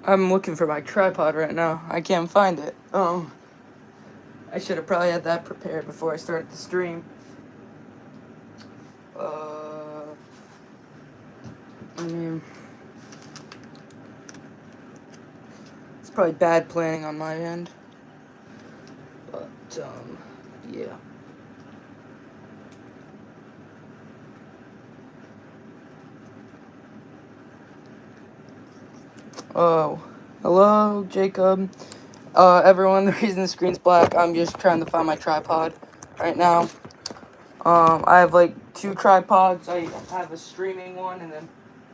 I'm looking for my tripod right now. I can't find it. I should have probably had that prepared before I started the stream. I mean, it's probably bad planning on my end. But, yeah. Oh, hello, Jacob. Everyone, the reason the screen's black, I'm just trying to find my tripod right now. I have like 2 tripods. I have a streaming one and then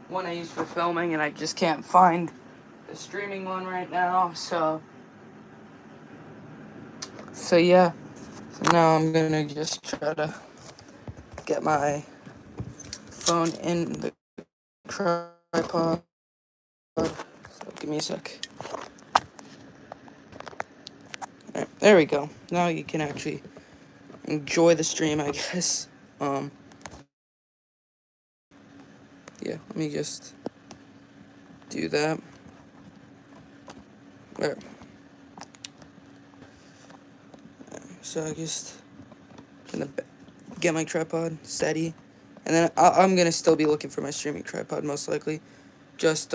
one I use for filming, and I just can't find the streaming one right now. So yeah. So now I'm gonna just try to get my phone in the tripod. So give me a sec. Right, there we go. Now you can actually enjoy the stream, I guess. Yeah, let me just do that. There. So I just gonna get my tripod steady, and then I'm gonna still be looking for my streaming tripod most likely, just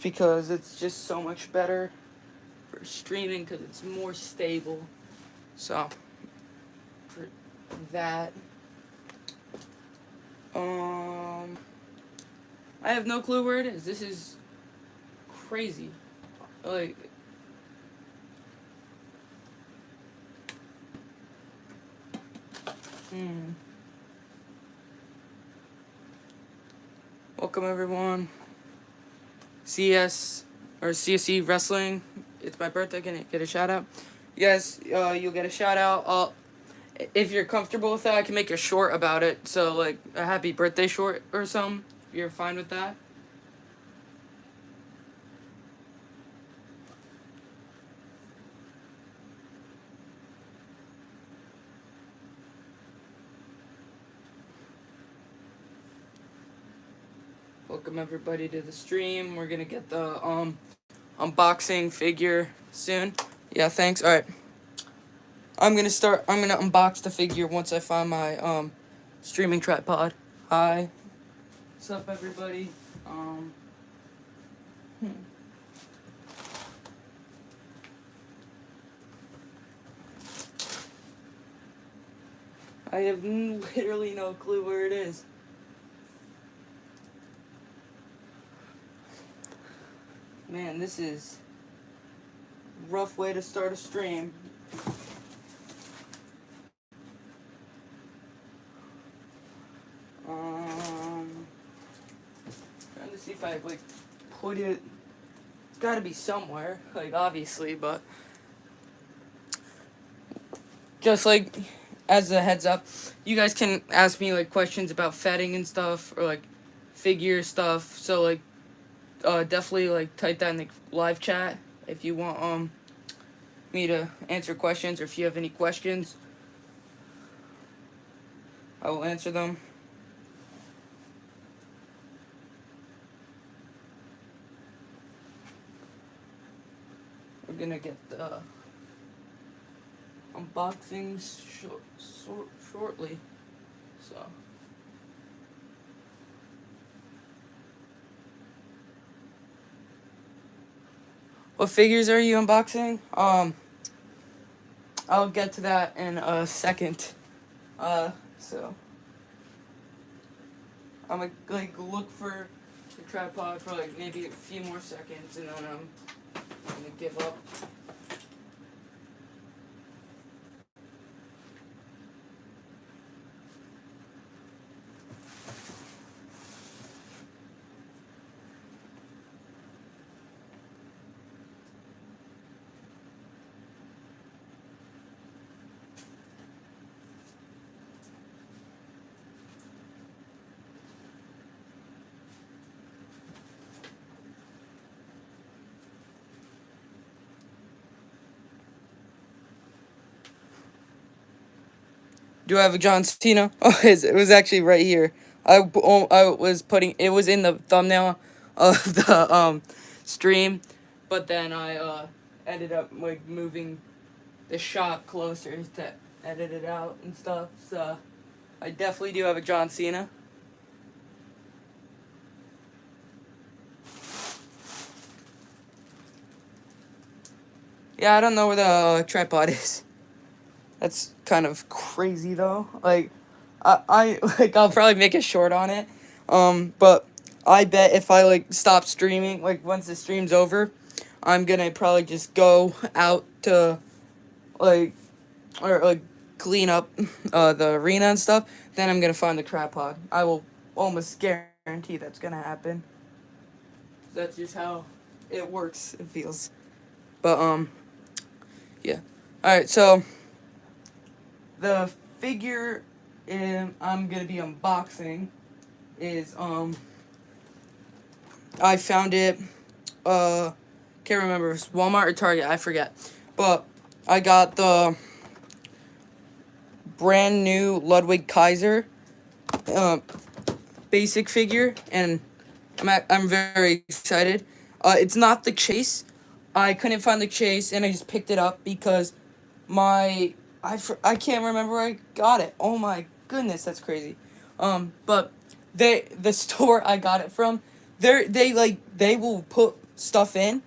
because it's just so much better for streaming because it's more stable. So for that, I have no clue where it is. This is crazy. Like, welcome everyone. CSE Wrestling. It's my birthday. Can I get a shout out? Yes, you'll get a shout out. If you're comfortable with that, I can make a short about it. So like a happy birthday short or something. If you're fine with that. Welcome everybody to the stream. We're gonna get the unboxing figure soon. Yeah, thanks. All right. I'm gonna unbox the figure once I find my streaming tripod. Hi. What's up, everybody? I have literally no clue where it is. Man, this is a rough way to start a stream. Trying to see if I like put it. It's got to be somewhere, like obviously, but just like as a heads up, you guys can ask me like questions about fetting and stuff, or like figure stuff. So like, definitely like type that in the live chat if you want me to answer questions, or if you have any questions, I will answer them. We're gonna get the unboxings shortly, so. What figures are you unboxing? I'll get to that in a second. So I'm gonna like look for the tripod for like maybe a few more seconds, and then I'm gonna give up. Do I have a John Cena? Oh, it was actually right here. I was putting it was in the thumbnail of the stream, but then I ended up like moving the shot closer to edit it out and stuff. So I definitely do have a John Cena. Yeah, I don't know where the tripod is. That's kind of crazy though. Like, I like I'll probably make a short on it. But I bet if I like stop streaming, like once the stream's over, I'm gonna probably just go out to like or like clean up the arena and stuff. Then I'm gonna find the tripod. I will almost guarantee that's gonna happen. That's just how it works. It feels. But yeah. All right. So the figure I'm gonna be unboxing is I found it can't remember if it's Walmart or Target, I forget. But I got the brand new Ludwig Kaiser basic figure, and I'm very excited. It's not the chase. I couldn't find the chase, and I just picked it up because I can't remember where I got it. Oh my goodness, that's crazy. But the store I got it from, they will put stuff in,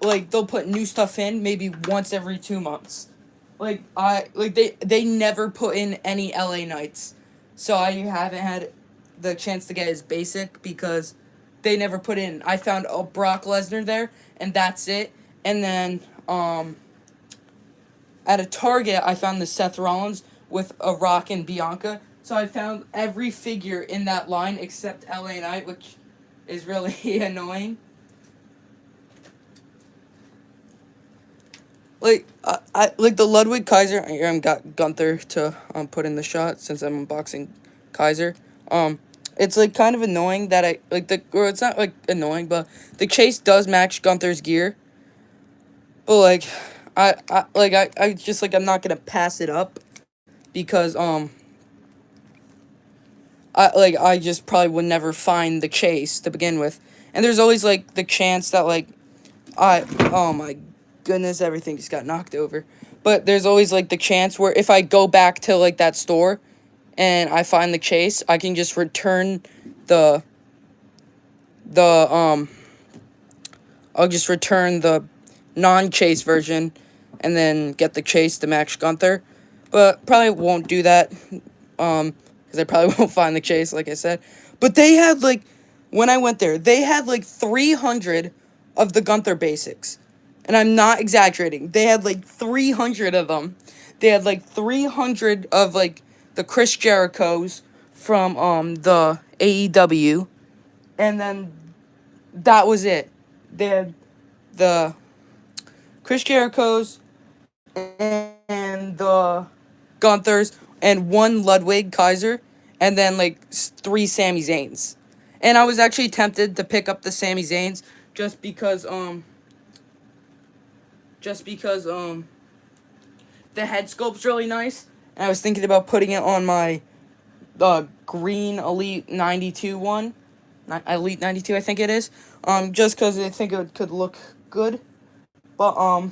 like they'll put new stuff in maybe once every 2 months. They never put in any LA Knights, so I haven't had the chance to get his basic because they never put in. I found a Brock Lesnar there, and that's it. And then at a Target, I found the Seth Rollins with a Rock and Bianca. So I found every figure in that line except LA Knight, which is really annoying. Like I like the Ludwig Kaiser. I got Gunther to put in the shot since I'm unboxing Kaiser. It's like kind of annoying that I like or it's not like annoying, but the chase does match Gunther's gear. But like I just like I'm not gonna pass it up because I just probably would never find the chase to begin with. And there's always like the chance that like oh my goodness, everything just got knocked over. But there's always like the chance where if I go back to like that store and I find the chase, I can just return the I'll just return the non-chase version and then get the chase to match Gunther. But probably won't do that because I probably won't find the chase, like I said. But they had like when I went there, they had like 300 of the Gunther basics. And I'm not exaggerating. They had like 300 of them. They had like 300 of like the Chris Jerichos from the AEW, and then that was it. They had the Chris Jerichos and the Gunthers and one Ludwig Kaiser, and then like 3 Sami Zayns. And I was actually tempted to pick up the Sami Zayns just because the head sculpt's really nice, and I was thinking about putting it on my green Elite 92 one, Elite 92 I think it is, just because I think it could look good, but I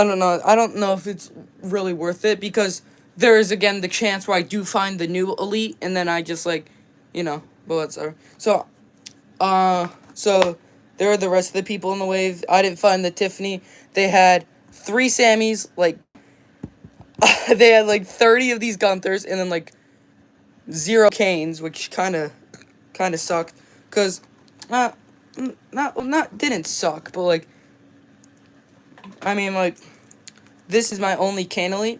don't know if it's really worth it because there is again the chance where I do find the new Elite, and then I just like, but whatever. So there are the rest of the people in the wave. I didn't find the Tiffany. They had 3 Sammys, like, they had like 30 of these Gunthers, and then like 0 Kanes, which kind of sucked, cause, didn't suck, but like, I mean like, this is my only Kane Elite,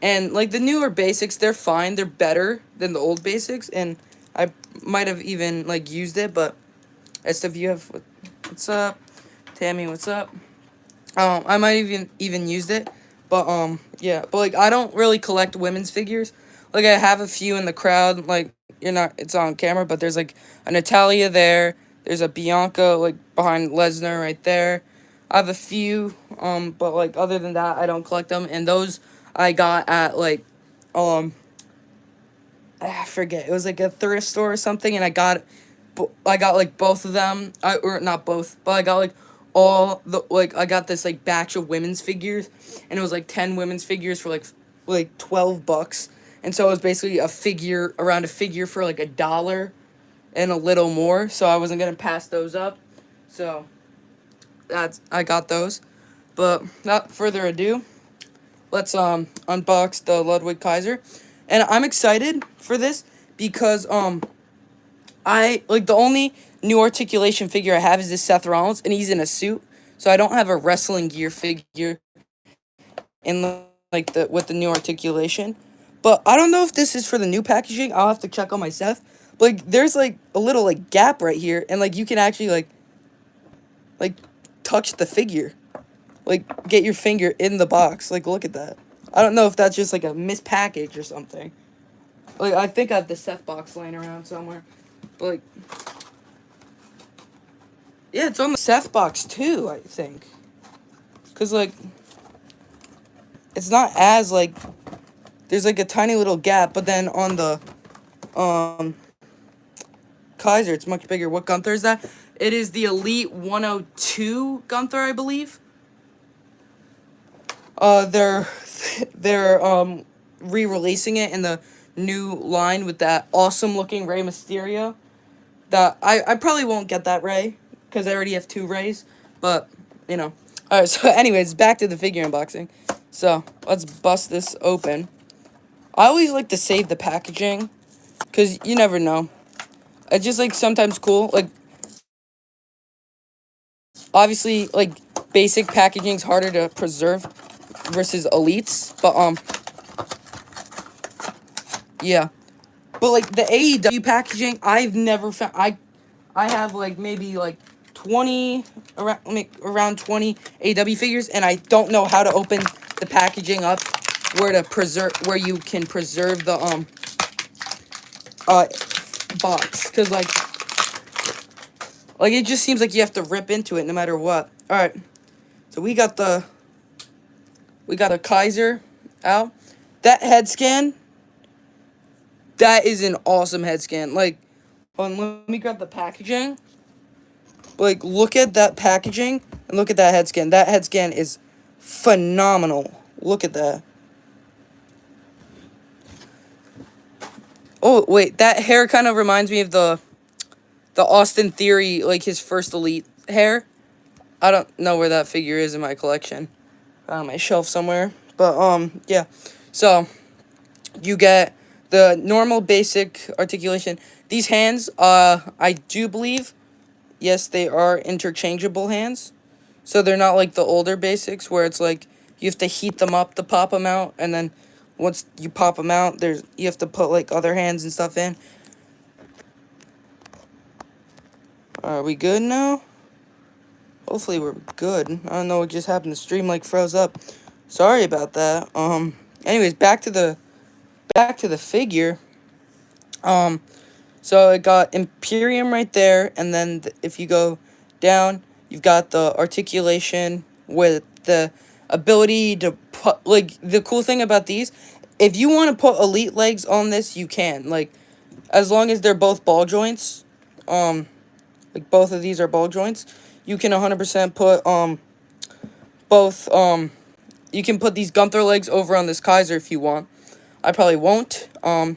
and like the newer basics, they're fine, they're better than the old basics, and I might have even like used it, but SWF, what's up? Tammy, what's up? I might even used it, but yeah, but like I don't really collect women's figures. Like I have a few in the crowd, like it's on camera, but there's like a Natalia there. There's a Bianca like behind Lesnar right there. I have a few, but like other than that, I don't collect them, and those I got at like, I forget, it was like a thrift store or something, and I got I got like both of them. Or not both, but I got like all the like I got this like batch of women's figures, and it was like 10 women's figures for like $12, and so it was basically a figure around a figure for like $1 and a little more. So I wasn't gonna pass those up, so I got those. But not further ado, let's unbox the Ludwig Kaiser, and I'm excited for this because I like the only new articulation figure I have is this Seth Rollins, and he's in a suit, so I don't have a wrestling gear figure in like the with the new articulation. But I don't know if this is for the new packaging. I'll have to check on my Seth. But like, there's like a little like gap right here, and like you can actually like touch the figure, like get your finger in the box. Like look at that. I don't know if that's just like a mispackage or something. Like I think I have the Seth box laying around somewhere, but like. Yeah, it's on the Seth box too, I think. Cause like it's not as like there's like a tiny little gap, but then on the Kaiser it's much bigger. What Gunther is that? It is the Elite 102 Gunther, I believe. They're they're re-releasing it in the new line with that awesome looking Rey Mysterio. That I probably won't get that Rey because I already have 2 Reys, but you know. Alright, so anyways, back to the figure unboxing. So let's bust this open. I always like to save the packaging because you never know. It's just like sometimes cool. Like obviously, like basic packaging's harder to preserve versus elites, but yeah. But like the AEW packaging, I've never found. I have like maybe like 20 around 20 AEW figures, and I don't know how to open the packaging up where you can preserve the uh box, because like it just seems like you have to rip into it no matter what. All right, so we got a Kaiser out. That head scan, that is an awesome head scan. Like, hold on, let me grab the packaging. Like, look at that packaging and look at that head scan. That head scan is phenomenal. Look at that. Oh wait, that hair kind of reminds me of the Austin Theory, like his first Elite hair. I don't know where that figure is in my collection. On my shelf somewhere. But yeah. So you get the normal basic articulation. These hands, I do believe, yes, they are interchangeable hands. So they're not like the older basics where it's like you have to heat them up to pop them out, and then once you pop them out, you have to put like other hands and stuff in. Are we good now? Hopefully we're good. I don't know what just happened. The stream like froze up. Sorry about that. Anyways, back to the figure. So it got Imperium right there, and then if you go down, you've got the articulation with the ability to put, like, the cool thing about these, if you want to put Elite legs on this, you can, like, as long as they're both ball joints, like, both of these are ball joints, you can 100% put, both, you can put these Gunther legs over on this Kaiser if you want. I probably won't, but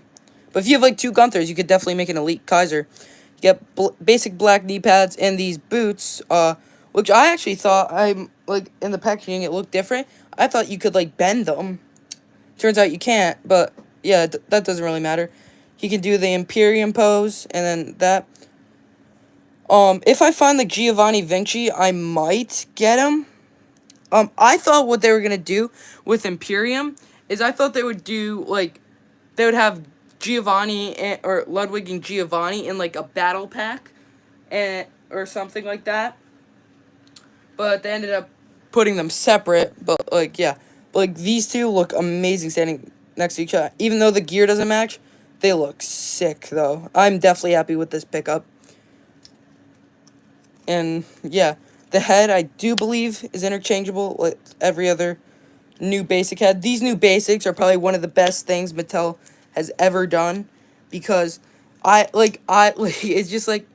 if you have, like, 2 Gunthers, you could definitely make an Elite Kaiser. You get basic black knee pads and these boots, which I actually thought, like, in the packaging, it looked different. I thought you could, like, bend them. Turns out you can't, but, yeah, that doesn't really matter. He can do the Imperium pose, and then that. If I find, like, Giovanni Vinci, I might get him. I thought what they were gonna do with Imperium is I thought they would do, like, they would have Giovanni or Ludwig and Giovanni in like a battle pack, or something like that. But they ended up putting them separate. But like yeah, but like these two look amazing standing next to each other. Even though the gear doesn't match, they look sick though. I'm definitely happy with this pickup. And yeah, the head I do believe is interchangeable like every other new basic head. These new basics are probably one of the best things Mattel has ever done, because I like it's just like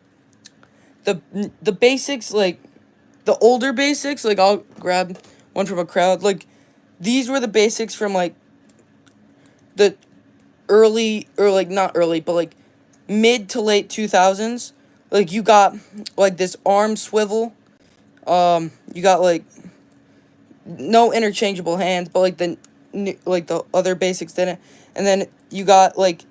the basics, like the older basics, like I'll grab one from a crowd. Like these were the basics from like the early, or like not early, but like mid to late 2000s. Like you got like this arm swivel. You got like no interchangeable hands, but like like the other basics didn't. And then you got like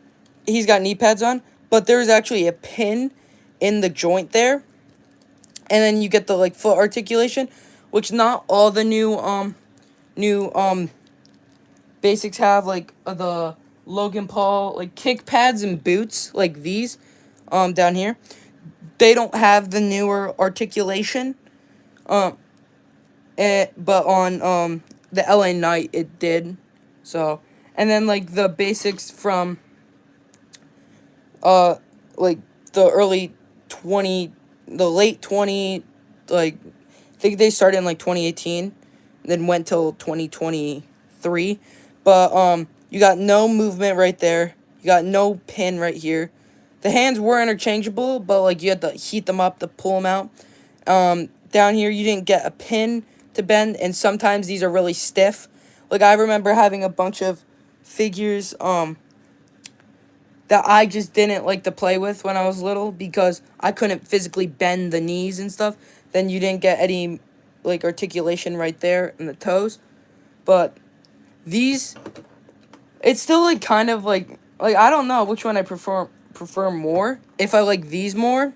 he's got knee pads on, but there's actually a pin in the joint there. And then you get the like foot articulation, which not all the new basics have, like the Logan Paul like kick pads and boots like these down here. They don't have the newer articulation. But on the LA Knight it did. So, and then like the basics from like the early 20, the late 20, like I think they started in like 2018, then went till 2023. But you got no movement right there. You got no pin right here. The hands were interchangeable, but like you had to heat them up to pull them out. Down here you didn't get a pin to bend, and sometimes these are really stiff. Like I remember having a bunch of figures that I just didn't like to play with when I was little because I couldn't physically bend the knees and stuff. Then you didn't get any like articulation right there in the toes. But these, it's still like kind of like I don't know which one I prefer more. If I like these more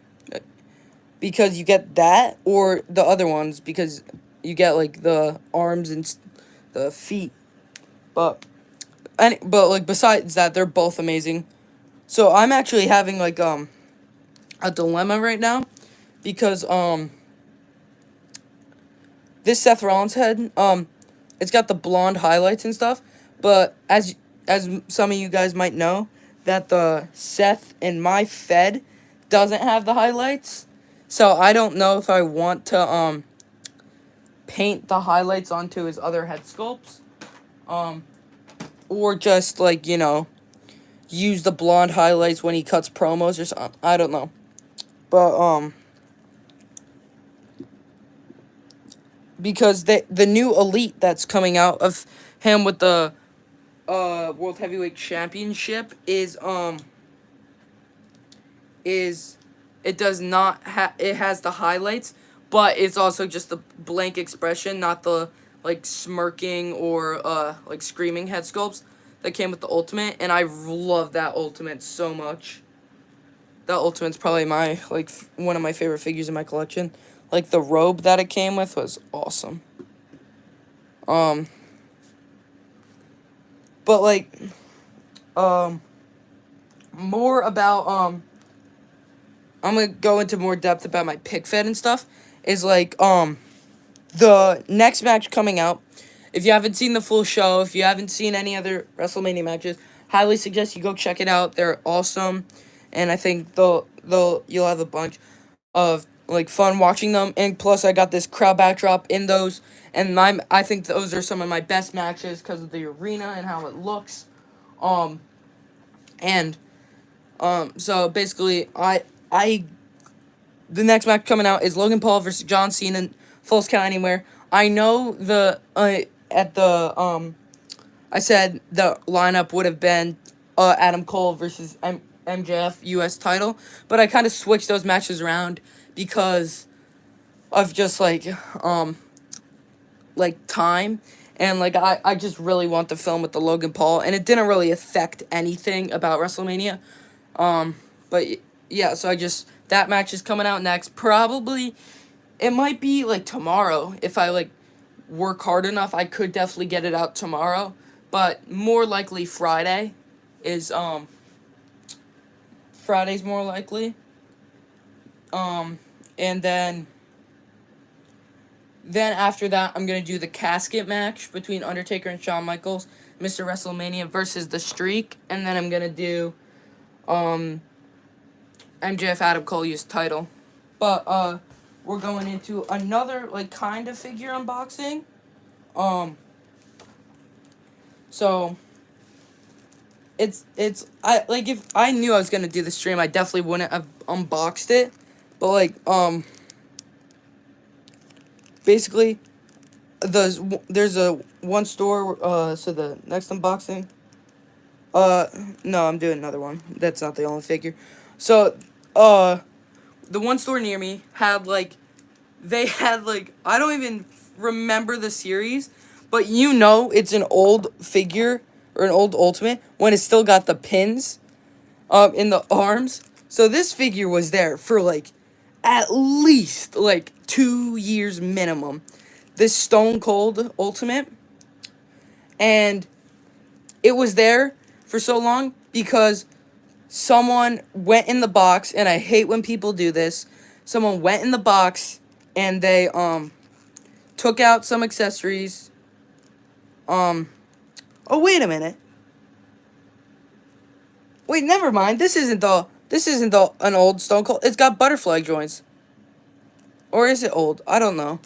because you get that, or the other ones because you get like the arms and the feet. But like besides that, they're both amazing. So I'm actually having like a dilemma right now because this Seth Rollins head it's got the blonde highlights and stuff, but as some of you guys might know, that the Seth in my Fed doesn't have the highlights. So I don't know if I want to paint the highlights onto his other head sculpts or just like, use the blonde highlights when he cuts promos or something. I don't know. But because the new Elite that's coming out of him with the World Heavyweight Championship is it does not it has the highlights, but it's also just the blank expression, not the like smirking or like screaming head sculpts that came with the Ultimate, and I love that Ultimate so much. That Ultimate's probably my one of my favorite figures in my collection. Like the robe that it came with was awesome. But like more about I'm gonna go into more depth about my pick fed and stuff. Is like the next match coming out. If you haven't seen the full show, if you haven't seen any other WrestleMania matches, highly suggest you go check it out. They're awesome, and I think you'll have a bunch of like fun watching them. And plus, I got this crowd backdrop in those, and I think those are some of my best matches because of the arena and how it looks. And so basically, the next match coming out is Logan Paul versus John Cena, Falls Count Anywhere. I know I said the lineup would have been Adam Cole versus MJF US title, but I kind of switched those matches around because of just like time, and like I just really want the film with the Logan Paul, and it didn't really affect anything about WrestleMania. But yeah, so that match is coming out next. Probably it might be like tomorrow. If I like work hard enough, I could definitely get it out tomorrow. But more likely Friday is Friday's more likely. And then after that, I'm gonna do the casket match between Undertaker and Shawn Michaels, Mr. WrestleMania versus The Streak, and then I'm gonna do MJF Adam Cole use title. But we're going into another like kind of figure unboxing. So it's I like if I knew I was gonna do the stream, I definitely wouldn't have unboxed it. But like basically there's a one store. So the next unboxing. No, I'm doing another one. That's not the only figure. So the one store near me had like they had like I don't even remember the series, but you know it's an old figure or an old Ultimate when it's still got the pins in the arms. So this figure was there for like at least like 2 years minimum. This Stone Cold Ultimate, and it was there for so long because someone went in the box, and I hate when people do this. Someone went in the box and they took out some accessories. Oh, wait a minute. Wait, never mind. This isn't an old Stone Cold. It's got butterfly joints. Or is it old? I don't know.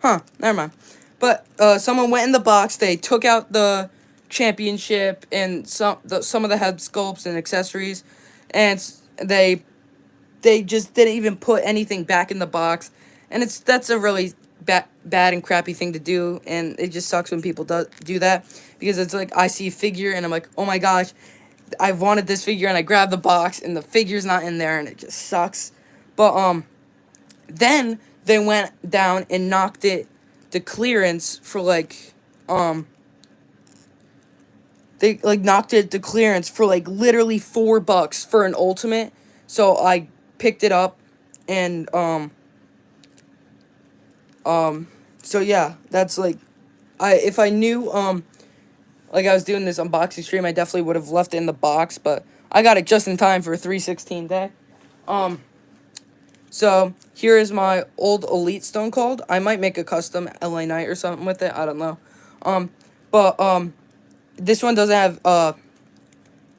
Huh, never mind. But someone went in the box, they took out the championship and some of the head sculpts and accessories, and they just didn't even put anything back in the box, and that's a really bad and crappy thing to do, and it just sucks when people do that, because it's like I see a figure and I'm like, oh my gosh, I wanted this figure, and I grab the box and the figure's not in there, and it just sucks. But then they went down and knocked it to clearance for like they like knocked it to clearance for like literally $4 for an Ultimate. So I picked it up, and so yeah, that's like if I knew like I was doing this unboxing stream, I definitely would have left it in the box, but I got it just in time for a 3/16 day. So here is my old Elite Stone Cold. I might make a custom LA Knight or something with it. I don't know. But this one doesn't have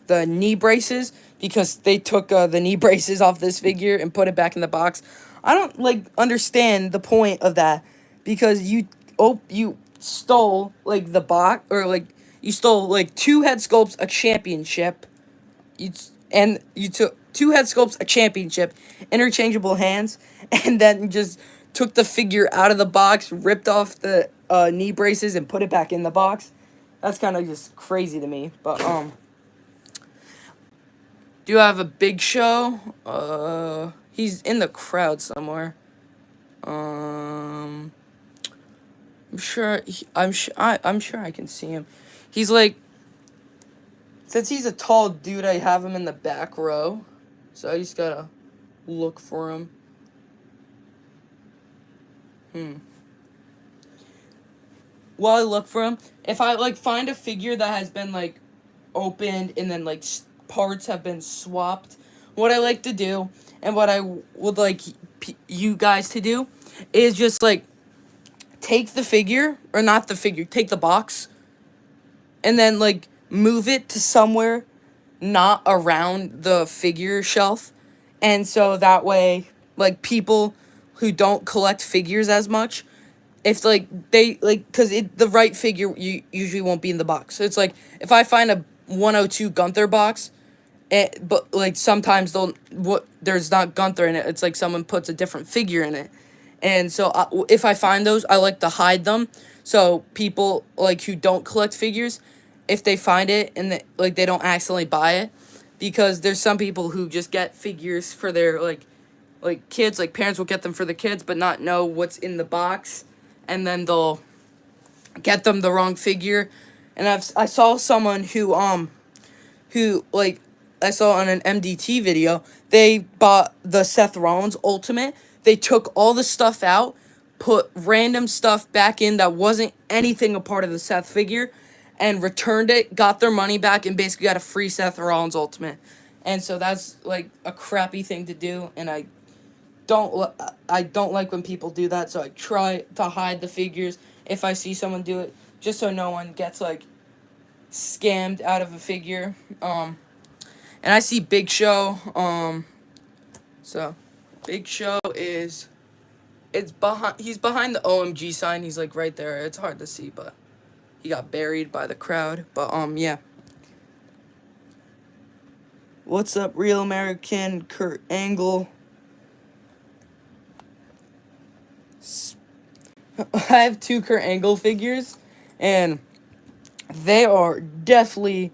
the knee braces, because they took the knee braces off this figure and put it back in the box. I don't like understand the point of that, because you stole like the box, or like you stole like 2 head sculpts, a championship. You took 2 head sculpts, a championship, interchangeable hands, and then just took the figure out of the box, ripped off the knee braces, and put it back in the box. That's kind of just crazy to me. But do you have a Big Show? He's in the crowd somewhere. I'm sure I'm sure I can see him. He's like, since he's a tall dude, I have him in the back row. So I just gotta look for him. While I look for him, if I like find a figure that has been like opened and then like parts have been swapped, what I like to do, and what I would like you guys to do, is just like take the figure, or not the figure, take the box, and then like move it to somewhere not around the figure shelf, and so that way like people who don't collect figures as much, if like they like, because the right figure you usually won't be in the box. So it's like if I find a 102 Gunther box, but like sometimes there's not Gunther in it, it's like someone puts a different figure in it. And so if I find those, I like to hide them, so people like who don't collect figures, if they find it and they don't accidentally buy it, because there's some people who just get figures for their like kids, like parents will get them for the kids but not know what's in the box, and then they'll get them the wrong figure. And I saw someone who like I saw on an MDT video, they bought the Seth Rollins Ultimate. They took all the stuff out, put random stuff back in that wasn't anything a part of the Seth figure, and returned it, got their money back, and basically got a free Seth Rollins Ultimate. And so that's like a crappy thing to do, and I don't like when people do that, so I try to hide the figures if I see someone do it, just so no one gets like scammed out of a figure. And I see Big Show. So Big Show he's behind the OMG sign. He's like right there. It's hard to see, but he got buried by the crowd. But yeah. What's up, Real American? Kurt Angle. I have two Kurt Angle figures, and they are definitely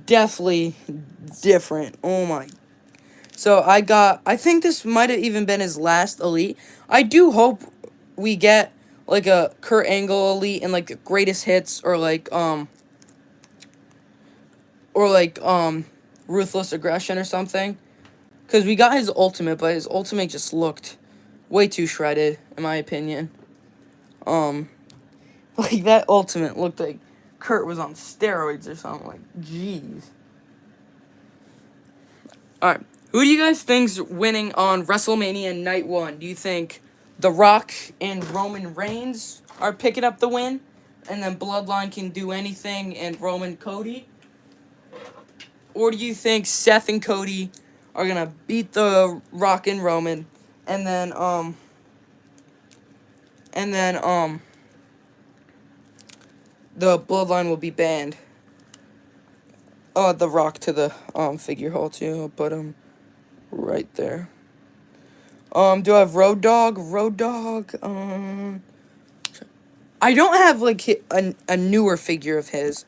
different. Oh my. So I think this might have even been his last Elite. I do hope we get like a Kurt Angle Elite and like the greatest hits or like Ruthless Aggression or something. Because we got his ultimate, but his ultimate just looked way too shredded, in my opinion. Like, that ultimate looked like Kurt was on steroids or something. Like, jeez. Alright, who do you guys think's winning on WrestleMania Night 1? Do you think The Rock and Roman Reigns are picking up the win? And then Bloodline can do anything and Roman Cody? Or do you think Seth and Cody are gonna beat The Rock and Roman and then the Bloodline will be banned? The Rock to the figure hall too. I'll put him right there. Do I have Road Dogg? Road Dogg. I don't have like a newer figure of his,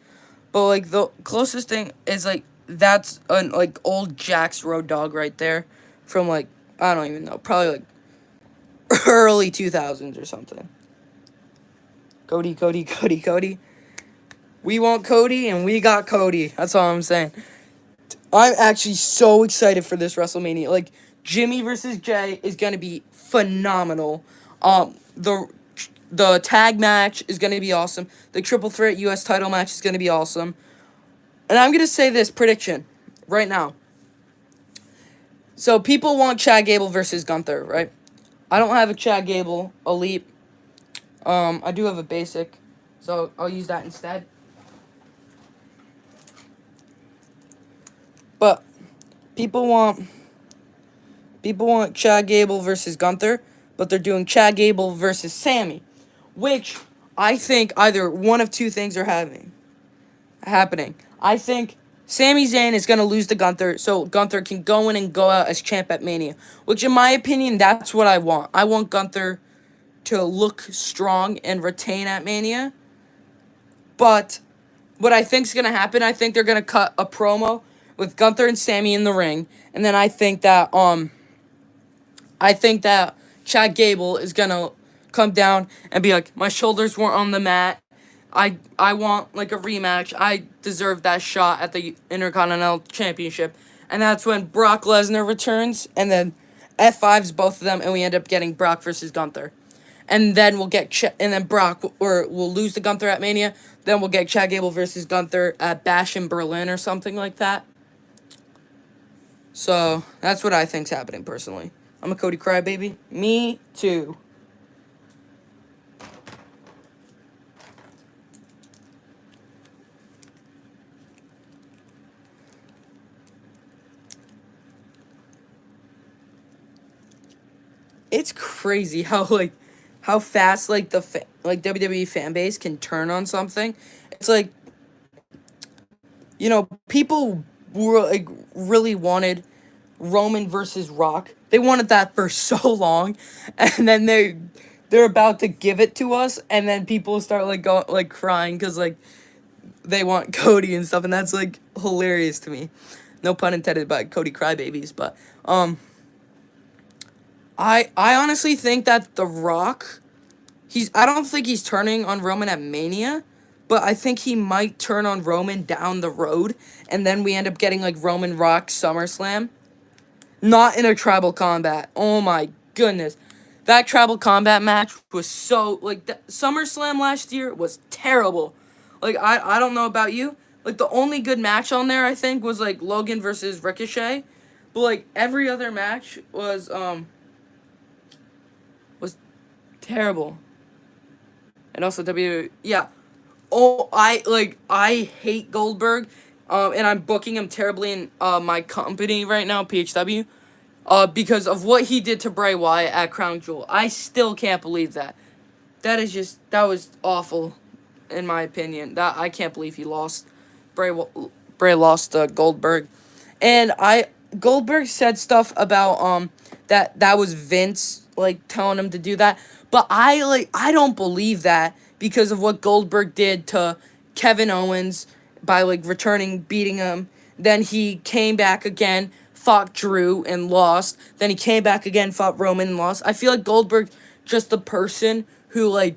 but like the closest thing is like that's an like old Jax Road Dogg right there, from like I don't even know, probably like early 2000s or something. Cody. We want Cody, and we got Cody. That's all I'm saying. I'm actually so excited for this WrestleMania. Like, Jimmy versus Jay is gonna be phenomenal. The tag match is gonna be awesome. The triple threat U.S. title match is gonna be awesome. And I'm gonna say this prediction right now. So people want Chad Gable versus Gunther, right? I don't have a Chad Gable Elite. I do have a basic, so I'll use that instead. But people want Chad Gable versus Gunther, but they're doing Chad Gable versus Sammy, which I think either one of two things are happening. I think Sami Zayn is going to lose to Gunther, so Gunther can go in and go out as champ at Mania, which in my opinion, that's what I want. I want Gunther to look strong and retain at Mania. But what I think is going to happen, I think they're going to cut a promo with Gunther and Sammy in the ring, and then I think that Chad Gable is going to come down and be like, my shoulders weren't on the mat. I want like a rematch. I deserve that shot at the Intercontinental Championship. And that's when Brock Lesnar returns, and then F5s both of them, and we end up getting Brock versus Gunther. And then we'll get and then Brock we'll lose to Gunther at Mania. Then we'll get Chad Gable versus Gunther at Bash in Berlin or something like that. So that's what I think's happening personally. I'm a Cody crybaby. Me too. It's crazy how fast like the WWE fan base can turn on something. It's like, people were like really wanted Roman versus Rock. They wanted that for so long, and then they're about to give it to us, and then people start like crying because like they want Cody and stuff, and that's like hilarious to me. No pun intended by Cody crybabies, but I honestly think that The Rock, I don't think he's turning on Roman at Mania, but I think he might turn on Roman down the road, and then we end up getting like Roman Rock SummerSlam. Not in a tribal combat. Oh my goodness. That tribal combat match was so like SummerSlam last year was terrible. Like I don't know about you. Like the only good match on there I think was like Logan versus Ricochet. But like every other match was terrible. And also yeah. Oh, I hate Goldberg. And I'm booking him terribly in my company right now, PHW. Because of what he did to Bray Wyatt at Crown Jewel. I still can't believe that. That was awful, in my opinion. I can't believe he lost. Bray lost Goldberg. And Goldberg said stuff about that was Vince like telling him to do that. But I don't believe that because of what Goldberg did to Kevin Owens by like returning, beating him. Then he came back again, fought Drew and lost. Then he came back again, fought Roman and lost. I feel like Goldberg just the person who like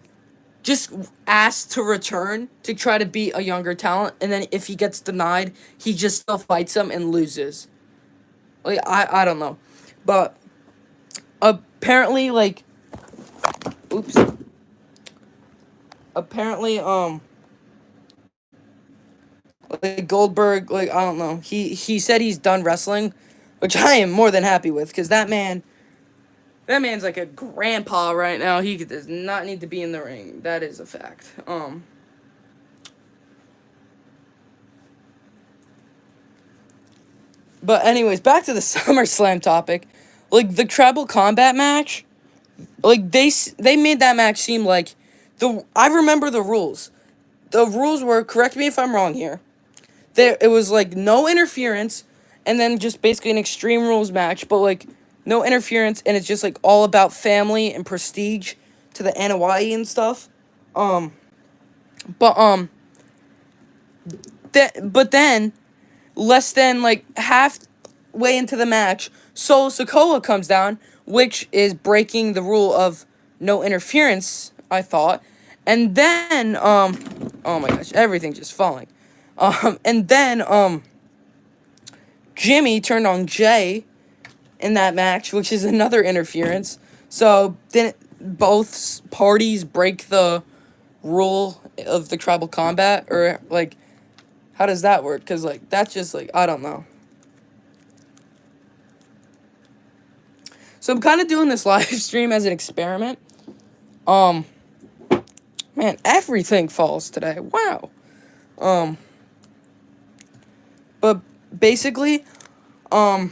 just asked to return to try to beat a younger talent, and then if he gets denied, he just still fights him and loses. Like I don't know, but apparently like, oops. Apparently like Goldberg, like I don't know, he said he's done wrestling, which I am more than happy with because that man's like a grandpa right now. He does not need to be in the ring. That is a fact. But anyways, back to the SummerSlam topic. Like the Tribal Combat match, like they made that match seem like I remember the rules. The rules were, correct me if I'm wrong here. It was like no interference, and then just basically an Extreme Rules match, but like no interference, and it's just like all about family and prestige to the Anoa'i and stuff. Um, but but then less than like halfway into the match, Solo Sikoa comes down, which is breaking the rule of no interference, I thought. And then oh my gosh, everything's just falling. And then Jimmy turned on Jay in that match, which is another interference. So then both parties break the rule of the Tribal Combat, or like how does that work? Because like that's just like I don't know. So I'm kind of doing this live stream as an experiment. Man, everything falls today. Wow. But basically, but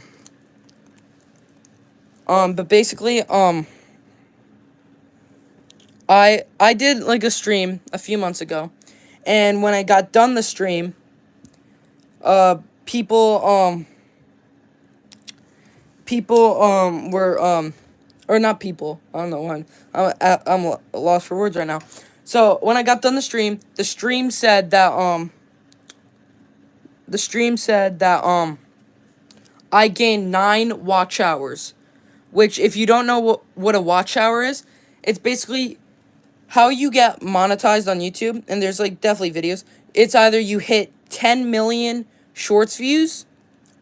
basically, I did like a stream a few months ago, and when I got done the stream, people were or not people. I don't know when. I'm lost for words right now. So when I got done the stream said that I gained 9 watch hours, which if you don't know what a watch hour is, it's basically how you get monetized on YouTube, and there's like definitely videos. It's either you hit 10 million shorts views,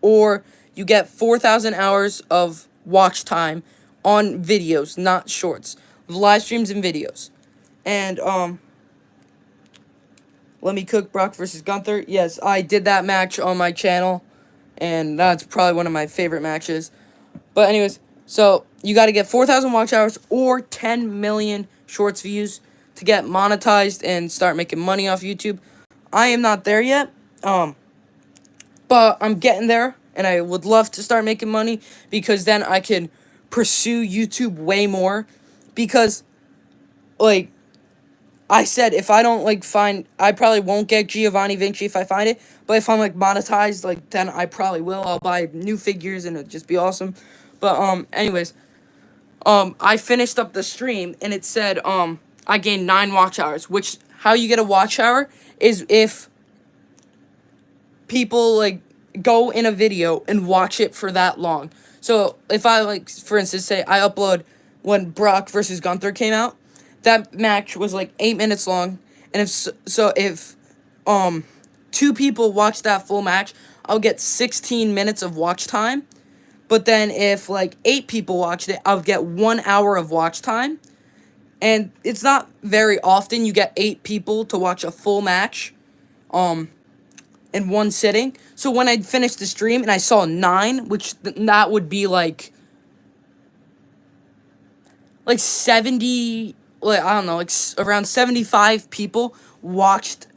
or you get 4,000 hours of watch time on videos, not shorts, live streams and videos. And Let Me Cook Brock versus Gunther. Yes, I did that match on my channel, and that's probably one of my favorite matches. But anyways, so you got to get 4,000 watch hours or 10 million shorts views to get monetized and start making money off YouTube. I am not there yet, but I'm getting there, and I would love to start making money because then I can pursue YouTube way more. Because, like I said, if I don't like I probably won't get Giovanni Vinci if I find it. But if I'm like monetized, like then I probably will. I'll buy new figures and it'll just be awesome. But anyways, I finished up the stream and it said I gained 9 watch hours. Which how you get a watch hour is if people like go in a video and watch it for that long. So if I like, for instance, say I upload when Brock versus Gunther came out. That match was like 8 minutes long, and if 2 people watch that full match, I'll get 16 minutes of watch time. But then if like 8 people watched it, I'll get 1 hour of watch time. And it's not very often you get 8 people to watch a full match in one sitting. So when I finished the stream and I saw 9, which that would be like 70, like I don't know, like around 75 people watched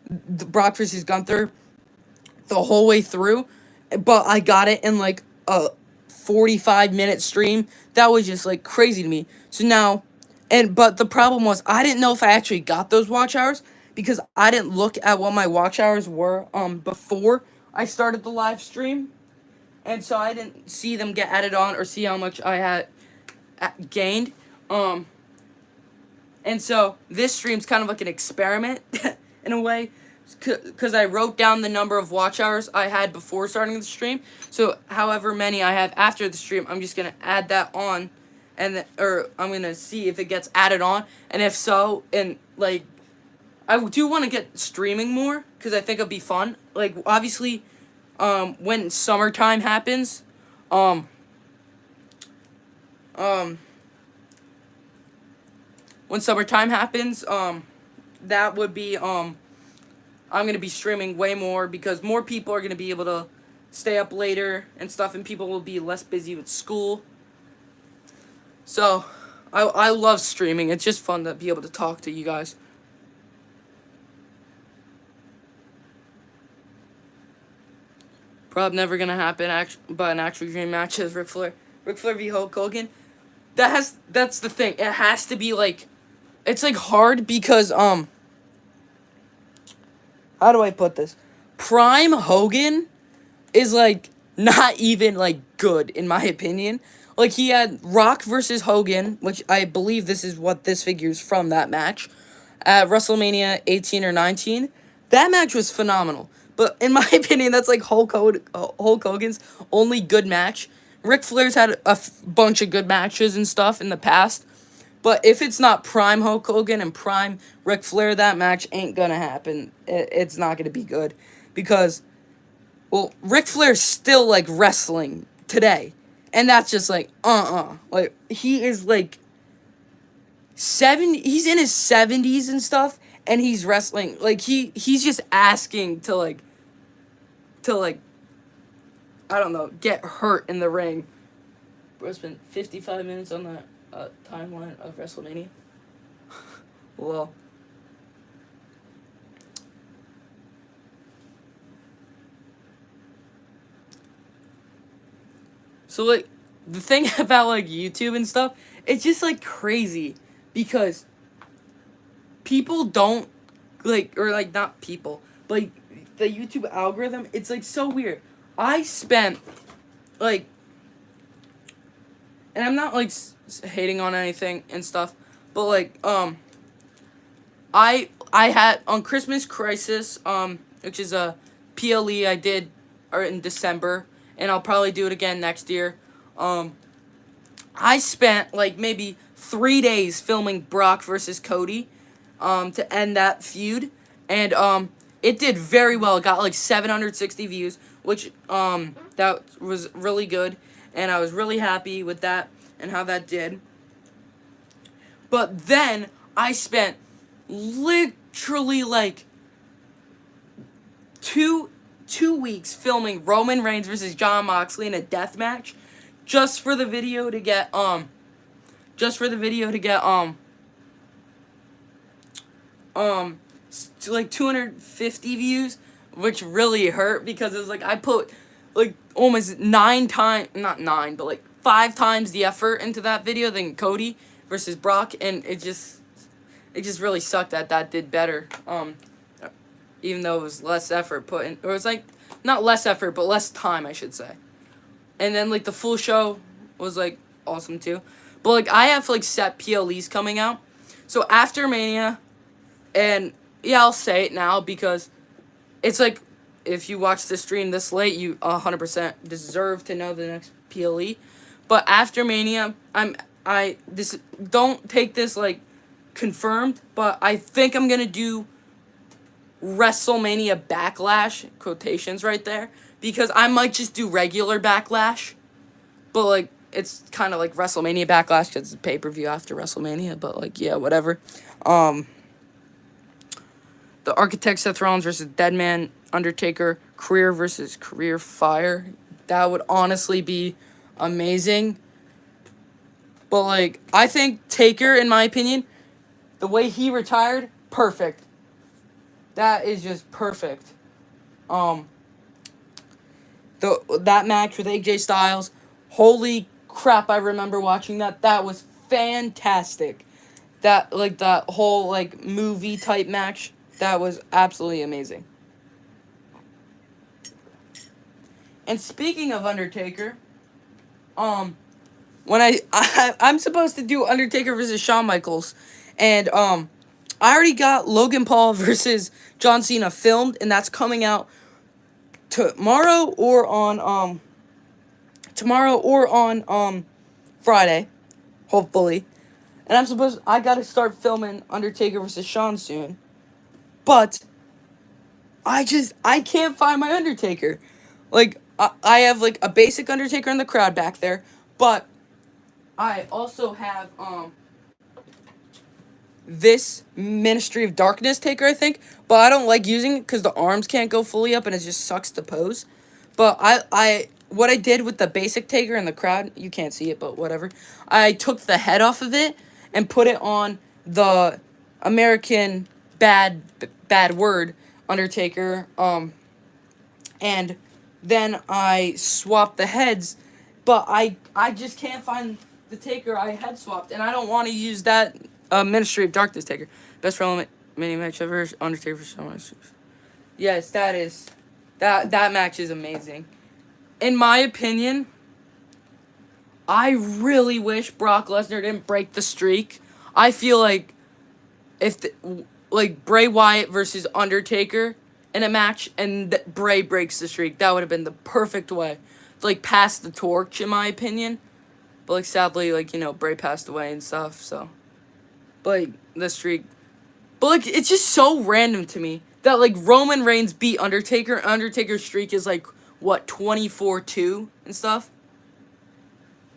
the Brock versus Gunther the whole way through, but I got it in like a 45-minute stream. That was just like crazy to me. So now, but the problem was I didn't know if I actually got those watch hours because I didn't look at what my watch hours were before I started the live stream, and so I didn't see them get added on or see how much I had gained. And so this stream's kind of like an experiment in a way, because I wrote down the number of watch hours I had before starting the stream. So however many I have after the stream, I'm just gonna add that on, or I'm gonna see if it gets added on, and if so, and like, I do want to get streaming more because I think it'll be fun. Like obviously, when summertime happens, um, when summertime happens, that would be I'm gonna be streaming way more because more people are gonna be able to stay up later and stuff, and people will be less busy with school. So, I love streaming. It's just fun to be able to talk to you guys. Probably never gonna happen. But an actual dream match is Ric Flair v Hulk Hogan. That's the thing. It has to be like, it's like hard because how do I put this? Prime Hogan is like not even like good in my opinion. Like he had Rock versus Hogan, which I believe this is what this figures from that match at WrestleMania 18 or 19. That match was phenomenal. But in my opinion, that's like Hulk Hogan's only good match. Ric Flair's had a bunch of good matches and stuff in the past. But if it's not prime Hulk Hogan and prime Ric Flair, that match ain't gonna happen. It's not gonna be good. Because, well, Ric Flair's still, like, wrestling today. And that's just, like, Like, he is, like, he's in his 70s and stuff, and he's wrestling. Like, he's just asking to, like, I don't know, get hurt in the ring. Bro spent 55 minutes on that timeline of WrestleMania. Well, so like the thing about like YouTube and stuff, it's just like crazy because people don't like, or like not people, but like the YouTube algorithm, it's like so weird. I spent like, and I'm not like hating on anything and stuff, but like I had on Christmas Crisis, which is a PLE I did or in December, and I'll probably do it again next year. I spent like maybe 3 days filming Brock versus Cody, to end that feud, and it did very well. It got like 760 views, which that was really good, and I was really happy with that and how that did. But then I spent literally like two weeks filming Roman Reigns versus Jon Moxley in a death match, just for the video to get like 250 views, which really hurt because it was like I put like almost 9 times, not 9, but like 5 times the effort into that video than Cody versus Brock, and it just really sucked that did better. Even though it was less effort put in, or it was like not less effort, but less time, I should say. And then like the full show was like awesome too. But like I have like set PLEs coming out. So after Mania, and yeah, I'll say it now because it's like if you watch the stream this late, you 100% deserve to know the next PLE. But after Mania, don't take this like confirmed, but I think I'm gonna do WrestleMania Backlash, quotations right there, because I might just do regular Backlash, but like it's kind of like WrestleMania Backlash because it's a pay-per-view after WrestleMania, but like yeah, whatever. The Architect Seth Rollins versus Deadman Undertaker, career versus career fire, that would honestly be amazing. But like I think Taker, in my opinion, the way he retired, perfect. That is just perfect. That match with AJ Styles, holy crap! I remember watching that. That was fantastic. That like that whole like movie type match. That was absolutely amazing. And speaking of Undertaker, when I'm supposed to do Undertaker versus Shawn Michaels, and I already got Logan Paul versus John Cena filmed, and that's coming out tomorrow or on Friday, hopefully. And I gotta start filming Undertaker versus Shawn soon. But I can't find my Undertaker. Like, I have, like, a basic Undertaker in the crowd back there, but I also have, this Ministry of Darkness Taker, I think, but I don't like using it because the arms can't go fully up and it just sucks to pose. But what I did with the basic Taker in the crowd, you can't see it, but whatever. I took the head off of it and put it on the American bad word Undertaker, and then I swapped the heads, but I just can't find the Taker I had swapped, and I don't want to use that Ministry of Darkness Taker. Best for mini match ever, Undertaker for Shawn Michaels. Yes, that match is amazing. In my opinion, I really wish Brock Lesnar didn't break the streak. I feel like if like Bray Wyatt versus Undertaker in a match and Bray breaks the streak, that would have been the perfect way to, like, pass the torch, in my opinion. But, like, sadly, like, Bray passed away and stuff, so. But, like, the streak. But, like, it's just so random to me that, like, Roman Reigns beat Undertaker. Undertaker's streak is, like, what, 24-2 and stuff?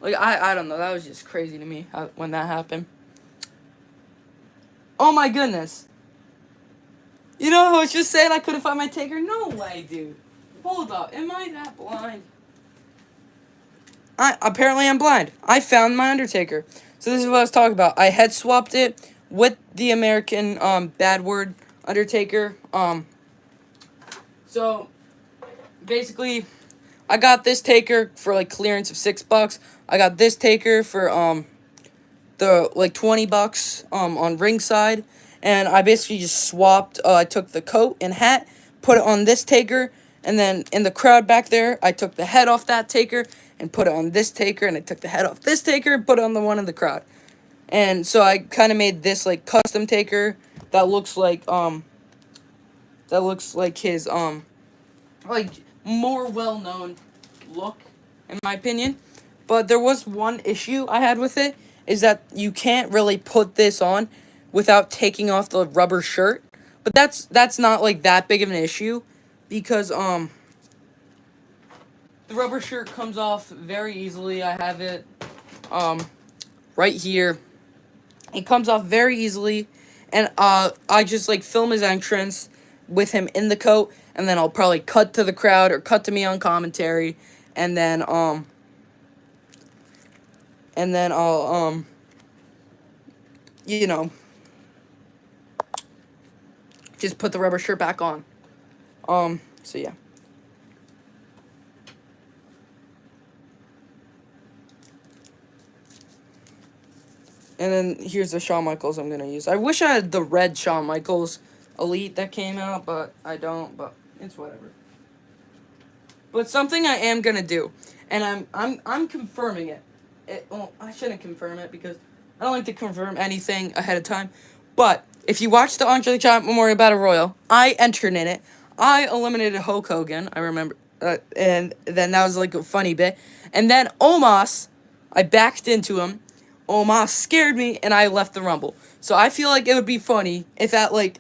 Like, I don't know. That was just crazy to me when that happened. Oh, my goodness. You know, I was just saying I couldn't find my Taker? No way, dude. Hold up. Am I that blind? Apparently I'm blind. I found my Undertaker. So this is what I was talking about. I had swapped it with the American bad word Undertaker. So basically I got this Taker for, like, clearance of $6. I got this Taker for the, like, $20 on ringside. And I basically just swapped, I took the coat and hat, put it on this Taker, and then in the crowd back there, I took the head off that Taker and put it on this Taker, and I took the head off this Taker and put it on the one in the crowd. And so I kind of made this, like, custom Taker that looks like his, like, more well-known look, in my opinion. But there was one issue I had with it, is that you can't really put this on without taking off the rubber shirt. But that's not, like, that big of an issue, because the rubber shirt comes off very easily. I have it right here. It comes off very easily, and I just, like, film his entrance with him in the coat, and then I'll probably cut to the crowd or cut to me on commentary, and then I'll just put the rubber shirt back on. So yeah. And then here's the Shawn Michaels I'm gonna use. I wish I had the red Shawn Michaels Elite that came out, but I don't, but it's whatever. But something I am gonna do, and I'm confirming it. Well, I shouldn't confirm it because I don't like to confirm anything ahead of time. But if you watch the Andre the Giant Memorial Battle Royal, I entered in it. I eliminated Hulk Hogan. I remember, and then that was, like, a funny bit. And then Omos, I backed into him. Omos scared me, and I left the Rumble. So I feel like it would be funny if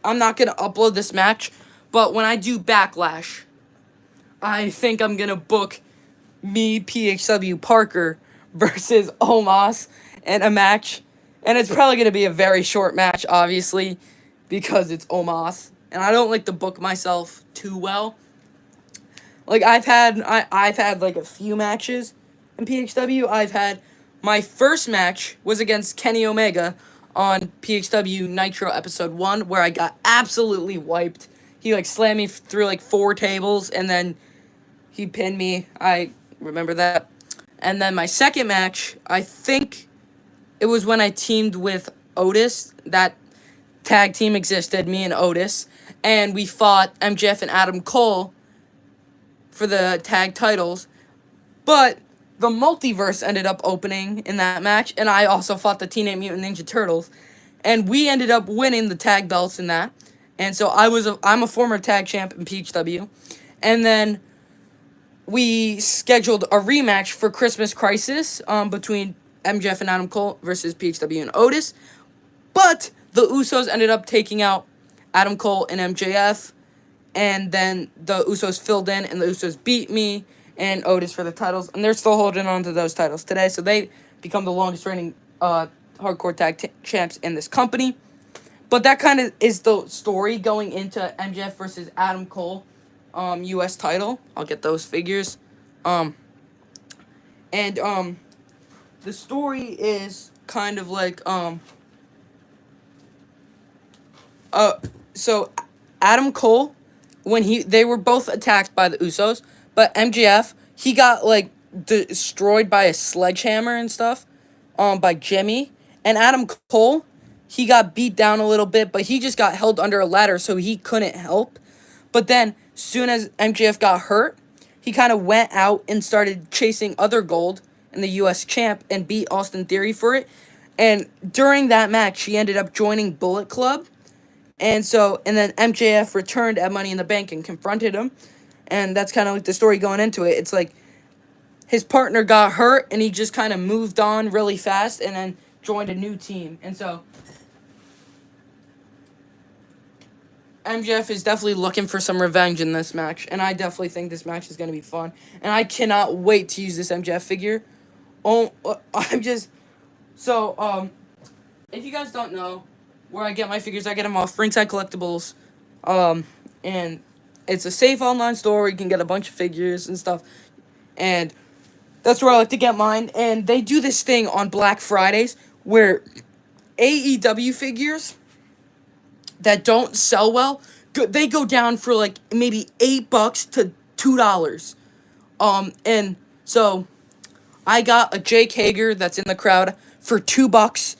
I'm not gonna upload this match, but when I do Backlash, I think I'm gonna book me, PHW Parker, versus Omos in a match. And it's probably going to be a very short match, obviously, because it's Omos. And I don't like to book myself too well. Like, I've had, like, a few matches in PHW. I've had, my first match was against Kenny Omega on PHW Nitro Episode 1, where I got absolutely wiped. He, like, slammed me through, like, 4 tables, and then he pinned me. I remember that. And then my second match, I think it was when I teamed with Otis. That tag team existed, me and Otis. And we fought MJF and Adam Cole for the tag titles. But the multiverse ended up opening in that match, and I also fought the Teenage Mutant Ninja Turtles, and we ended up winning the tag belts in that. And so I'm a former tag champ in PHW, and then we scheduled a rematch for Christmas Crisis between MJF and Adam Cole versus PHW and Otis, but the Usos ended up taking out Adam Cole and MJF, and then the Usos filled in, and the Usos beat me and Otis for the titles, and they're still holding on to those titles today, so they become the longest reigning hardcore tag champs in this company. But that kind of is the story going into MJF versus Adam Cole U.S. title. I'll get those figures. And the story is kind of like so Adam Cole, when they were both attacked by the Usos, but MJF, he got like destroyed by a sledgehammer and stuff by Jimmy, and Adam Cole, he got beat down a little bit, but he just got held under a ladder, so he couldn't help. But then soon as MJF got hurt, he kind of went out and started chasing other gold in the US champ and beat Austin Theory for it. And during that match, he ended up joining Bullet Club. And then MJF returned at Money in the Bank and confronted him. And that's kind of like the story going into it. It's like his partner got hurt and he just kind of moved on really fast and then joined a new team. And so MJF is definitely looking for some revenge in this match. And I definitely think this match is going to be fun. And I cannot wait to use this MJF figure. Oh, I'm just... So, if you guys don't know where I get my figures, I get them off Ringside Collectibles. And it's a safe online store where you can get a bunch of figures and stuff. And that's where I like to get mine. And they do this thing on Black Fridays where AEW figures that don't sell well, they go down for like maybe $8 to $2. And so I got a Jake Hager that's in the crowd for $2.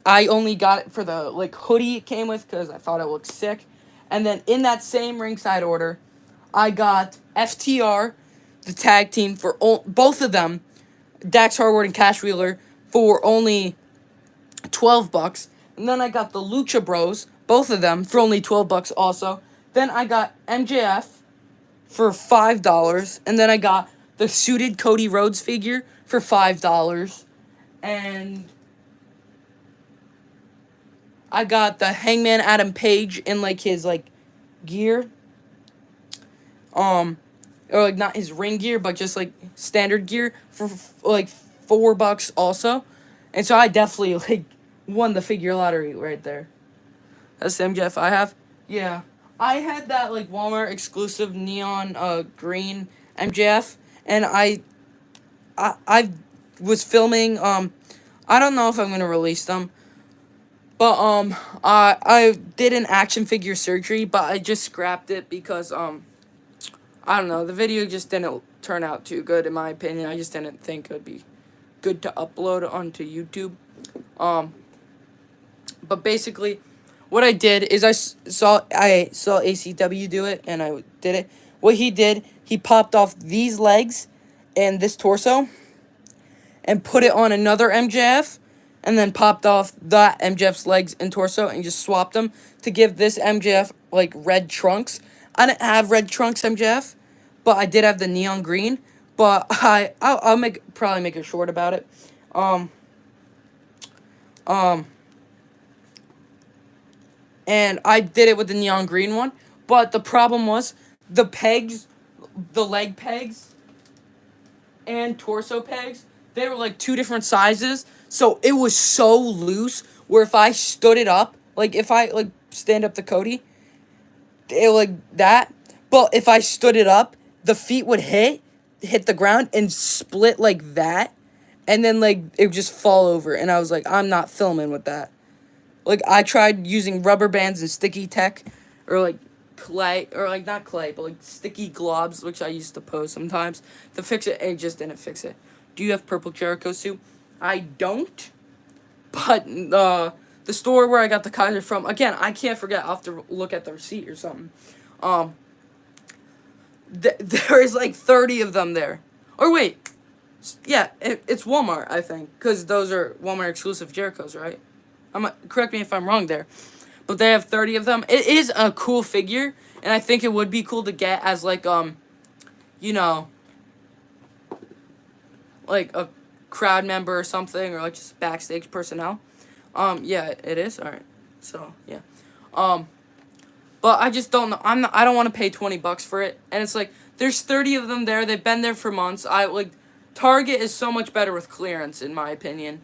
I only got it for the like hoodie it came with because I thought it looked sick. And then in that same ringside order, I got FTR, the tag team, for both of them, Dax Harwood and Cash Wheeler, for only $12. And then I got the Lucha Bros, both of them, for only $12 also. Then I got MJF for $5. And then I got the suited Cody Rhodes figure for $5. And I got the Hangman Adam Page in like his like gear. Or like not his ring gear, but just like standard gear for like $4 also. And so I definitely like won the figure lottery right there. That's the MJF I have. Yeah. I had that like Walmart exclusive neon green MJF, and I was filming I don't know if I'm gonna release them. But I did an action figure surgery, but I just scrapped it because I don't know, the video just didn't turn out too good in my opinion. I just didn't think it would be good to upload onto YouTube. But basically what I did is I saw ACW do it, and I did it. What he did, he popped off these legs and this torso and put it on another MJF, and then popped off that MJF's legs and torso and just swapped them to give this MJF like red trunks. I didn't have red trunks MJF, but I did have the neon green. But I'll probably make a short about it. And I did it with the neon green one. But the problem was the pegs, the leg pegs and torso pegs, they were like two different sizes. So it was so loose where if I stood it up, like if I like stand up to Cody, it like that. But if I stood it up, the feet would hit the ground and split like that. And then like it would just fall over. And I was like, I'm not filming with that. Like I tried using rubber bands and sticky tech, or like clay, or like not clay, but like sticky globs, which I used to pose sometimes to fix it. It just didn't fix it. Do you have purple Jericho suit? I don't. But the store where I got the Kaiser from, again, I can't forget. I'll have to look at the receipt or something. There is like 30 of them there. Or wait, Yeah, it's Walmart, I think, because those are Walmart exclusive Jerichos, right? Correct me if I'm wrong there, but they have 30 of them. It is a cool figure, and I think it would be cool to get as like you know, like a crowd member or something, or like just backstage personnel. Yeah, it is. All right. So yeah. Um, but I just don't know. I don't want to pay $20 for it, and it's like there's 30 of them there. They've been there for months. I like Target is so much better with clearance in my opinion.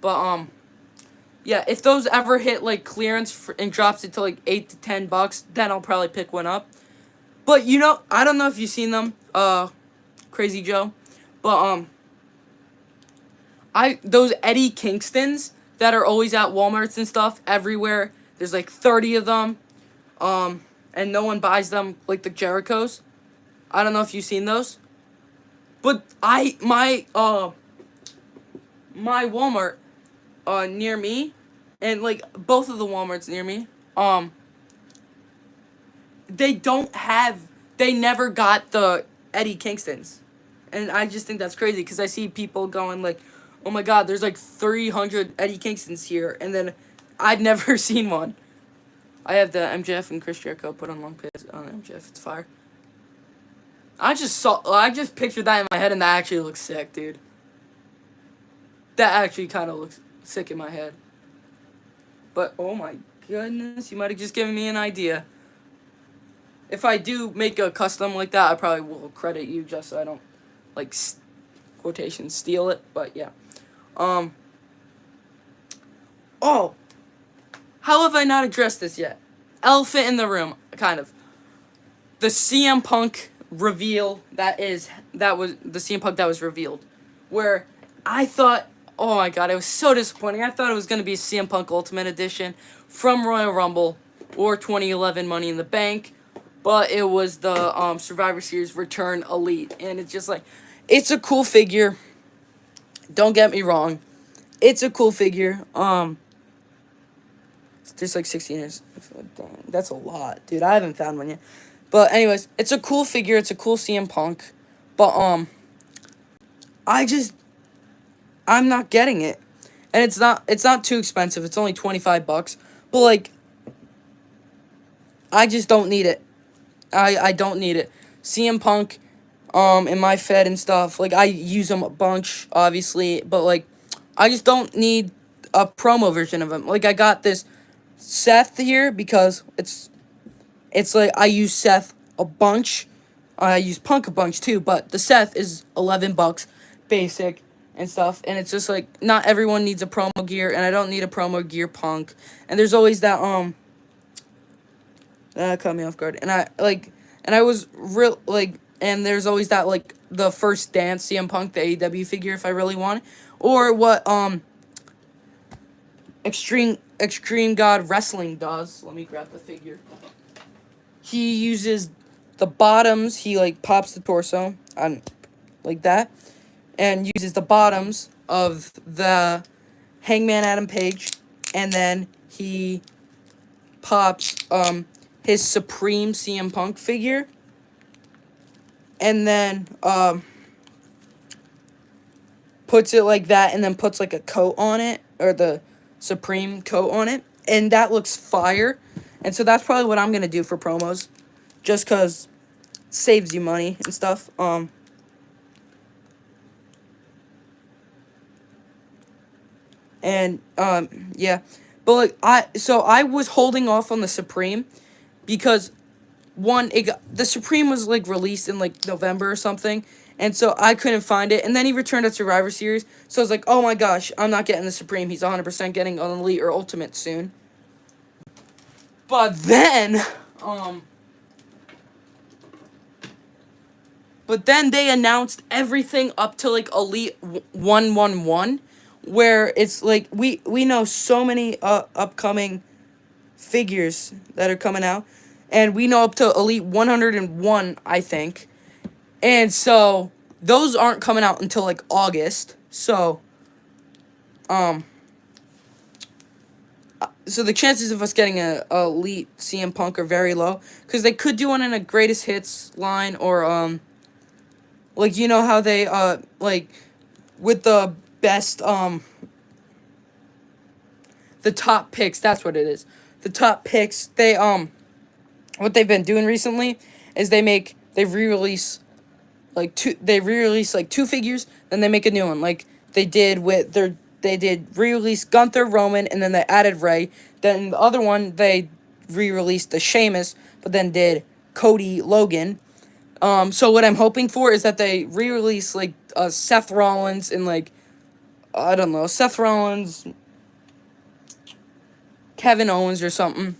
But yeah, if those ever hit like clearance and drops it to like $8 to $10, then I'll probably pick one up. But you know, I don't know if you've seen them, Crazy Joe, but those Eddie Kingstons that are always at Walmarts and stuff everywhere. There's like 30 of them, and no one buys them like the Jerichos. I don't know if you've seen those, but my Walmart near me, and like both of the Walmarts near me, they never got the Eddie Kingstons, and I just think that's crazy because I see people going like, oh my god, there's like 300 Eddie Kingstons here, and then I'd never seen one. I have the MJF and Chris Jericho put on long pants on MJF. It's fire. I just pictured that in my head, and that actually looks sick, dude. That actually kind of looks sick in my head. But oh my goodness, you might have just given me an idea. If I do make a custom like that, I probably will credit you just so I don't, like, quotation steal it. But yeah. Oh, how have I not addressed this yet? Elephant in the room, kind of. The CM Punk reveal that was the CM Punk that was revealed, where I thought, oh my god, it was so disappointing. I thought it was gonna be CM Punk Ultimate Edition from Royal Rumble or 2011 Money in the Bank, but it was the Survivor Series Return Elite, and it's just like, it's a cool figure. Don't get me wrong, it's a cool figure. There's like 16 years. Dang, that's a lot, dude. I haven't found one yet. But anyways, it's a cool figure. It's a cool CM Punk. But I'm not getting it. And it's not too expensive. It's only $25. But like, I just don't need it. I don't need it. CM Punk, in my Fed and stuff, like, I use him a bunch, obviously, but like, I just don't need a promo version of him. Like, I got this Seth here because it's like I use Seth a bunch. I use Punk a bunch too, but the Seth is $11 basic and stuff, and it's just like not everyone needs a promo gear, and I don't need a promo gear Punk. And there's always that that caught me off guard. And I was real like, and there's always that like the first dance CM Punk, the AEW figure if I really want it, or what Extreme God Wrestling does. Let me grab the figure. He uses the bottoms. He like pops the torso on like that, and uses the bottoms of the Hangman Adam Page, and then he pops his Supreme CM Punk figure, and then puts it like that, and then puts like a coat on it, or the Supreme coat on it, and that looks fire. And so that's probably what I'm gonna do for promos, just cause it saves you money and stuff. Yeah, but like I was holding off on the Supreme because the Supreme was like released in like November or something, and so I couldn't find it. And then he returned at Survivor Series, so I was like, oh my gosh, I'm not getting the Supreme. He's 100% getting an Elite or Ultimate soon. But then, they announced everything up to like Elite 111, where it's like we know so many upcoming figures that are coming out, and we know up to Elite 101, I think. And so those aren't coming out until like August. So the chances of us getting a Elite CM Punk are very low, because they could do one in a Greatest Hits line, or like, you know how they like with the best the top picks. That's what it is. The top picks. They what they've been doing recently is they re-release like two figures, then they make a new one. Like they did re-release Gunther, Roman, and then they added Ray. Then the other one they re-released the Sheamus, but then did Cody, Logan. So what I'm hoping for is that they re-release like Seth Rollins and like I don't know, Seth Rollins, Kevin Owens or something,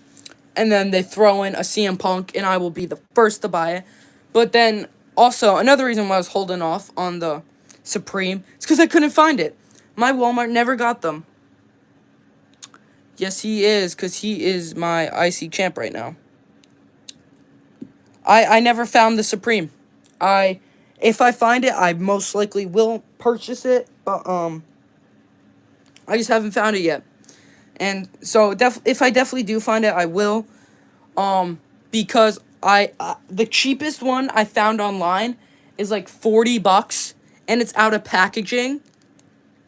and then they throw in a CM Punk, and I will be the first to buy it. But then also another reason why I was holding off on the Supreme is because I couldn't find it. My Walmart never got them. Yes, he is, because he is my IC champ right now. I never found the Supreme. If I find it, I most likely will purchase it, but I just haven't found it yet. And so if I definitely do find it, I will. Because the cheapest one I found online is like $40, and it's out of packaging.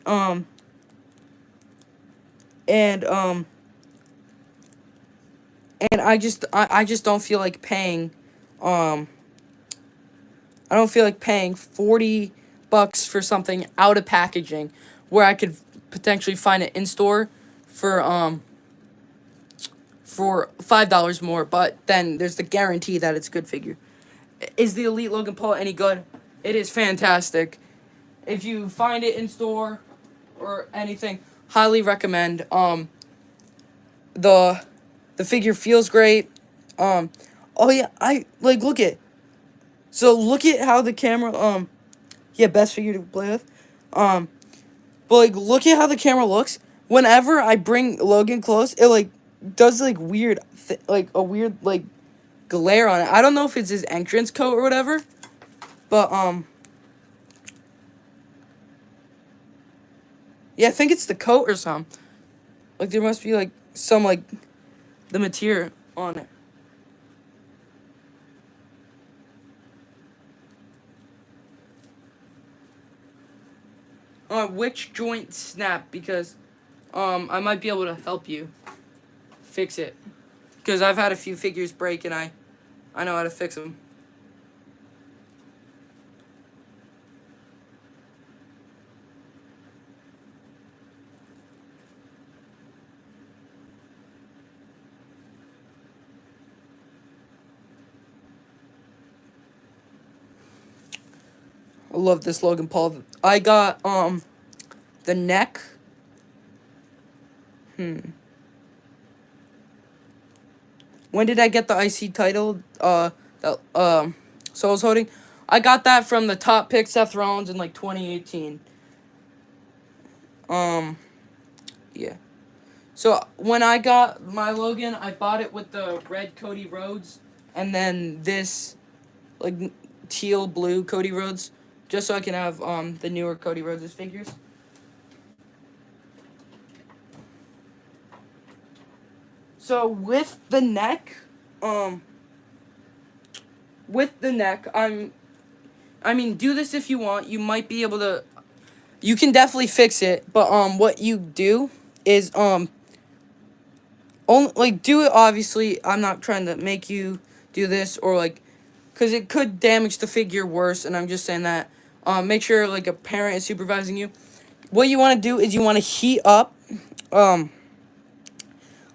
And I just don't feel like paying. I don't feel like paying $40 for something out of packaging, where I could potentially find it in store for $5 more, but then there's the guarantee that it's a good figure. Is the Elite Logan Paul any good? It is fantastic. If you find it in store or anything, highly recommend. The figure feels great. Oh yeah, look at. So look at how the camera yeah, best figure to play with. But like look at how the camera looks. Whenever I bring Logan close, it like does like weird like a weird like glare on it. I don't know if it's his entrance coat or whatever, but yeah, I think it's the coat or something. Like there must be like some like the material on it. Which joint snap? Because I might be able to help you fix it. Because I've had a few figures break and I know how to fix them. I love this Logan Paul. I got the neck. When did I get the IC title? So I was holding. I got that from the top pick Seth Rollins in like 2018. Yeah. So when I got my Logan, I bought it with the red Cody Rhodes, and then this like teal blue Cody Rhodes, just so I can have the newer Cody Rhodes figures. So with the neck, I mean, do this if you want. You might be able to. You can definitely fix it, but what you do is only like do it. Obviously, I'm not trying to make you do this or like, cause it could damage the figure worse. And I'm just saying that. Make sure like a parent is supervising you. What you want to do is you want to heat up,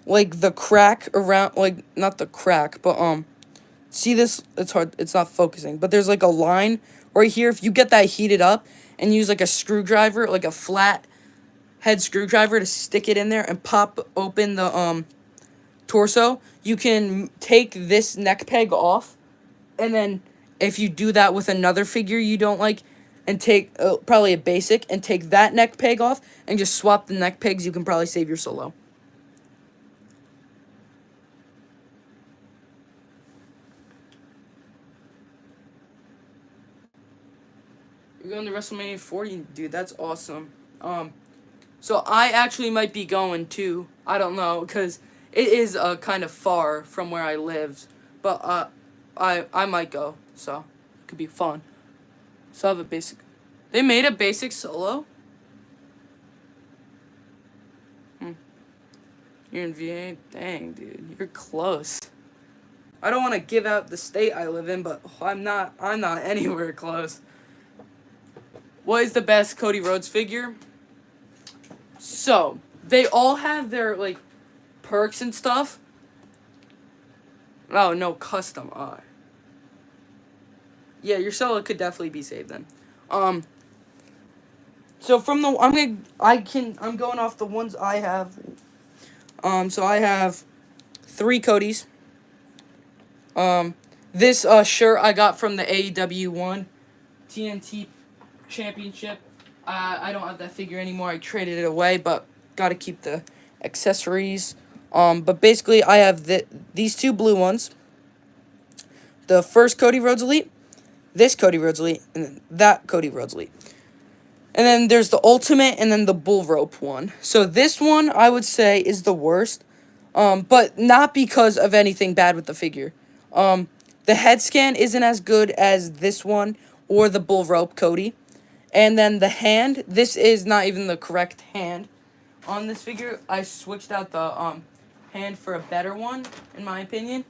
like the crack around, like not the crack, but see this? It's hard. It's not focusing, but there's like a line right here. If you get that heated up and use like a screwdriver, like a flat head screwdriver to stick it in there and pop open the torso, you can take this neck peg off, and then if you do that with another figure you don't like, and take probably a basic, and take that neck peg off and just swap the neck pegs, you can probably save your solo. You're going to WrestleMania 40, dude. That's awesome. So I actually might be going too. I don't know, because it is kind of far from where I live, but I might go. So it could be fun. So I have a basic. They made a basic solo? You're in VA? Dang, dude. You're close. I don't want to give out the state I live in, but I'm not anywhere close. What is the best Cody Rhodes figure? So, they all have their, like, perks and stuff. Oh, no, custom. Yeah, your solo could definitely be saved then. So from the I'm going off the ones I have. So I have 3 Codys. This shirt I got from the AEW 1 TNT Championship. I don't have that figure anymore. I traded it away, but gotta keep the accessories. But basically I have these 2 blue ones. The first Cody Rhodes Elite, this Cody Rhodes Elite, and then that Cody Rhodes Elite. And then there's the Ultimate and then the Bull Rope one. So this one, I would say, is the worst. But not because of anything bad with the figure. The head scan isn't as good as this one or the Bull Rope Cody. And then the hand, this is not even the correct hand on this figure. I switched out the hand for a better one, in my opinion.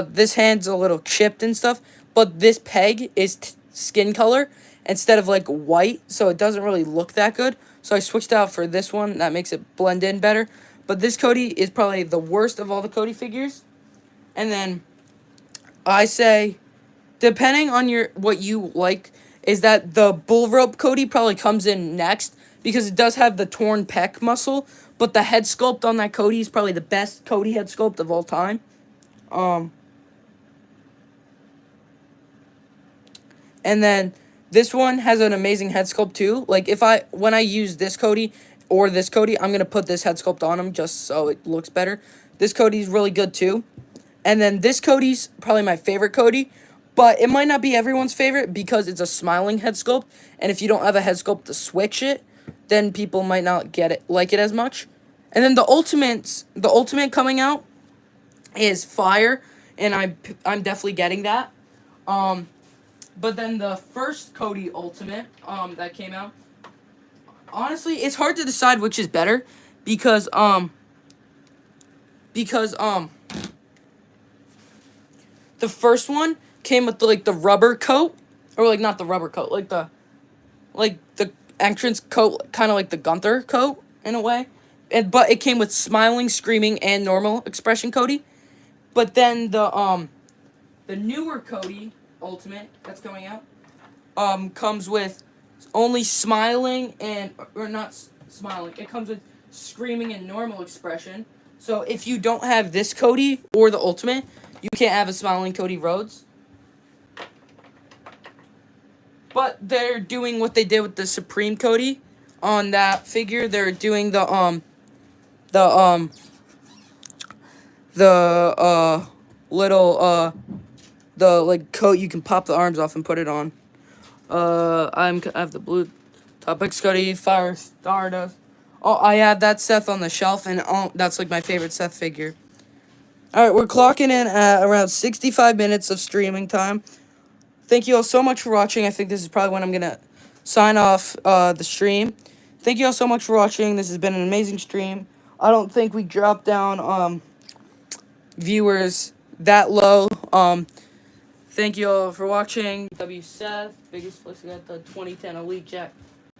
This hand's a little chipped and stuff, but this peg is skin color instead of like white, so it doesn't really look that good. So I switched out for this one. That makes it blend in better. But this Cody is probably the worst of all the Cody figures. And then I say, depending on what you like, is that the Bull Rope Cody probably comes in next because it does have the torn pec muscle, but the head sculpt on that Cody is probably the best Cody head sculpt of all time. And then this one has an amazing head sculpt too. Like when I use this Cody or this Cody, I'm gonna put this head sculpt on him just so it looks better. This Cody's really good too. And then this Cody's probably my favorite Cody, but it might not be everyone's favorite because it's a smiling head sculpt. And if you don't have a head sculpt to switch it, then people might not like it as much. And then the ultimate coming out is fire, and I'm definitely getting that. But then the first Cody Ultimate that came out, honestly, it's hard to decide which is better because the first one came with the rubber coat, or like not the rubber coat, like the entrance coat, kind of like the Gunther coat in a way. But it came with smiling, screaming, and normal expression Cody. But then the newer Cody Ultimate that's coming out comes with only smiling or not smiling. It comes with screaming and normal expression. So if you don't have this Cody or the Ultimate, you can't have a smiling Cody Rhodes. But they're doing what they did with the Supreme Cody on that figure. They're doing the coat you can pop the arms off and put it on. I have the blue Topic Scotty Fire Stardust. Oh, I have that Seth on the shelf, and that's like my favorite Seth figure. All right, we're clocking in at around 65 minutes of streaming time. Thank you all so much for watching. I think this is probably when I'm gonna sign off the stream. Thank you all so much for watching. This has been an amazing stream. I don't think we dropped down viewers that low. Thank you all for watching. W Seth, biggest flex got the 2010 Elite Jack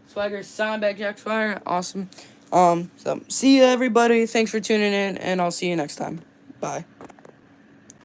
Swagger, Signback Jack Swagger, awesome. So see you everybody. Thanks for tuning in, and I'll see you next time. Bye.